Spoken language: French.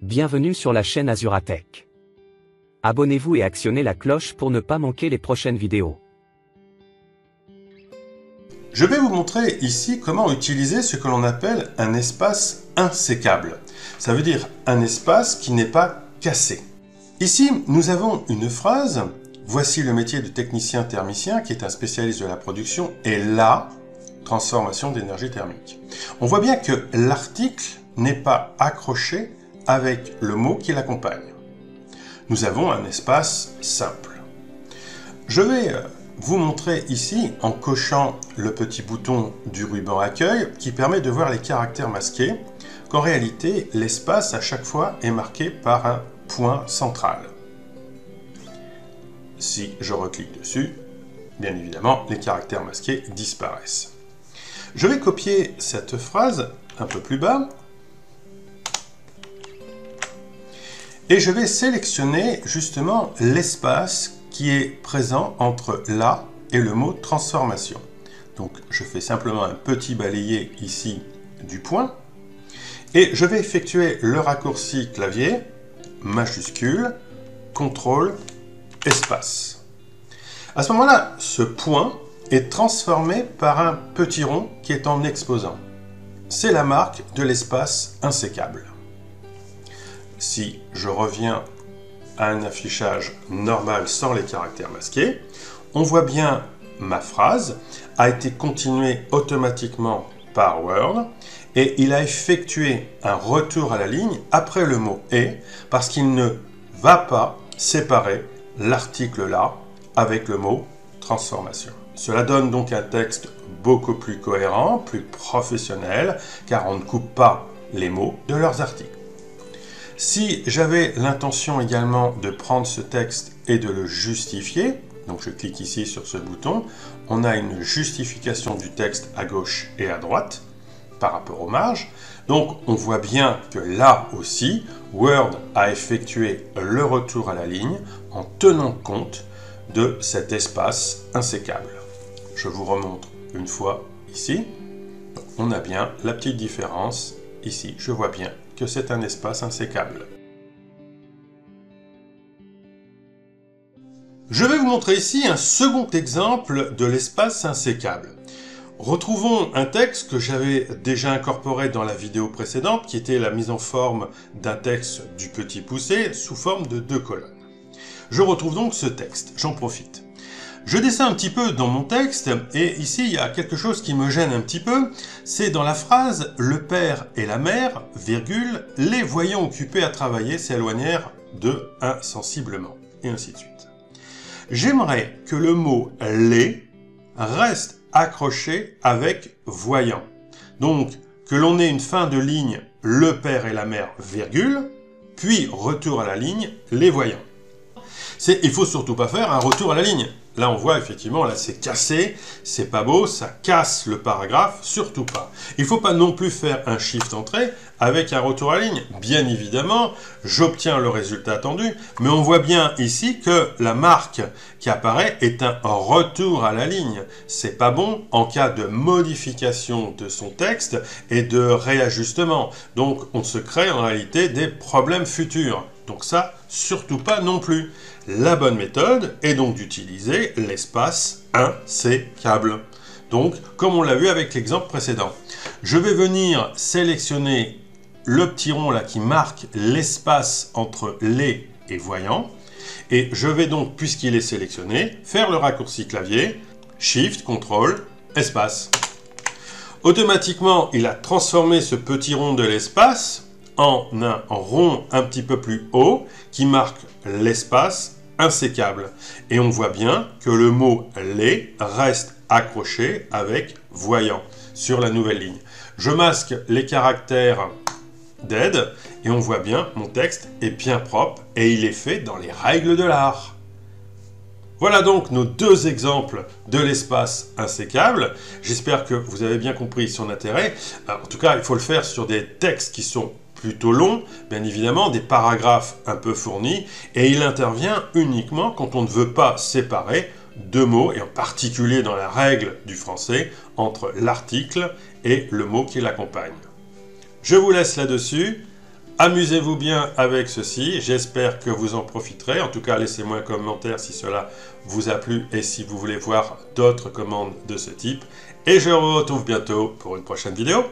Bienvenue sur la chaîne Azuratech. Abonnez-vous et actionnez la cloche pour ne pas manquer les prochaines vidéos. Je vais vous montrer ici comment utiliser ce que l'on appelle un espace insécable. Ça veut dire un espace qui n'est pas cassé. Ici, nous avons une phrase. Voici le métier de technicien thermicien qui est un spécialiste de la production et la transformation d'énergie thermique. On voit bien que l'article n'est pas accroché avec le mot qui l'accompagne. Nous avons un espace simple. Je vais vous montrer ici en cochant le petit bouton du ruban accueil qui permet de voir les caractères masqués, qu'en réalité l'espace à chaque fois est marqué par un point central. Si je reclique dessus, bien évidemment les caractères masqués disparaissent. Je vais copier cette phrase un peu plus bas et je vais sélectionner justement l'espace qui est présent entre là et le mot transformation. Donc je fais simplement un petit balayé ici du point et je vais effectuer le raccourci clavier majuscule CTRL espace. À ce moment-là, ce point est transformé par un petit rond qui est en exposant. C'est la marque de l'espace insécable. Si je reviens à un affichage normal sans les caractères masqués, on voit bien ma phrase a été continuée automatiquement par Word et il a effectué un retour à la ligne après le mot « et » parce qu'il ne va pas séparer l'article là avec le mot « transformation ». Cela donne donc un texte beaucoup plus cohérent, plus professionnel, car on ne coupe pas les mots de leurs articles. Si j'avais l'intention également de prendre ce texte et de le justifier, donc je clique ici sur ce bouton, on a une justification du texte à gauche et à droite par rapport aux marges. Donc on voit bien que là aussi, Word a effectué le retour à la ligne en tenant compte de cet espace insécable. Je vous remontre une fois ici. On a bien la petite différence. Ici, je vois bien que c'est un espace insécable. Je vais vous montrer ici un second exemple de l'espace insécable. Retrouvons un texte que j'avais déjà incorporé dans la vidéo précédente, qui était la mise en forme d'un texte du petit poucet sous forme de 2 colonnes. Je retrouve donc ce texte, j'en profite. Je descends un petit peu dans mon texte et ici il y a quelque chose qui me gêne un petit peu, c'est dans la phrase « Le père et la mère, virgule, les voyant occupés à travailler s'éloignèrent d'eux insensiblement » et ainsi de suite. J'aimerais que le mot « les » reste accroché avec « voyant ». Donc que l'on ait une fin de ligne « Le père et la mère, virgule », puis retour à la ligne « Les voyants ». Il faut surtout pas faire un retour à la ligne. Là, on voit effectivement, là, c'est cassé, c'est pas beau, ça casse le paragraphe, surtout pas. Il faut pas non plus faire un shift entrée avec un retour à la ligne. Bien évidemment, j'obtiens le résultat attendu, mais on voit bien ici que la marque qui apparaît est un retour à la ligne. C'est pas bon en cas de modification de son texte et de réajustement. Donc, on se crée en réalité des problèmes futurs. Donc ça, surtout pas non plus. La bonne méthode est donc d'utiliser l'espace insécable. Donc, comme on l'a vu avec l'exemple précédent. Je vais venir sélectionner le petit rond là qui marque l'espace entre les et voyants. Et je vais donc, puisqu'il est sélectionné, faire le raccourci clavier, Shift, CTRL, espace. Automatiquement, il a transformé ce petit rond de l'espace en un rond un petit peu plus haut qui marque l'espace insécable. Et on voit bien que le mot « les » reste accroché avec « voyant » sur la nouvelle ligne. Je masque les caractères d'aide et on voit bien mon texte est bien propre et il est fait dans les règles de l'art. Voilà donc nos 2 exemples de l'espace insécable. J'espère que vous avez bien compris son intérêt. En tout cas, il faut le faire sur des textes qui sont plutôt long, bien évidemment, des paragraphes un peu fournis, et il intervient uniquement quand on ne veut pas séparer 2 mots, et en particulier dans la règle du français, entre l'article et le mot qui l'accompagne. Je vous laisse là-dessus. Amusez-vous bien avec ceci, j'espère que vous en profiterez. En tout cas, laissez-moi un commentaire si cela vous a plu et si vous voulez voir d'autres commandes de ce type. Et je vous retrouve bientôt pour une prochaine vidéo.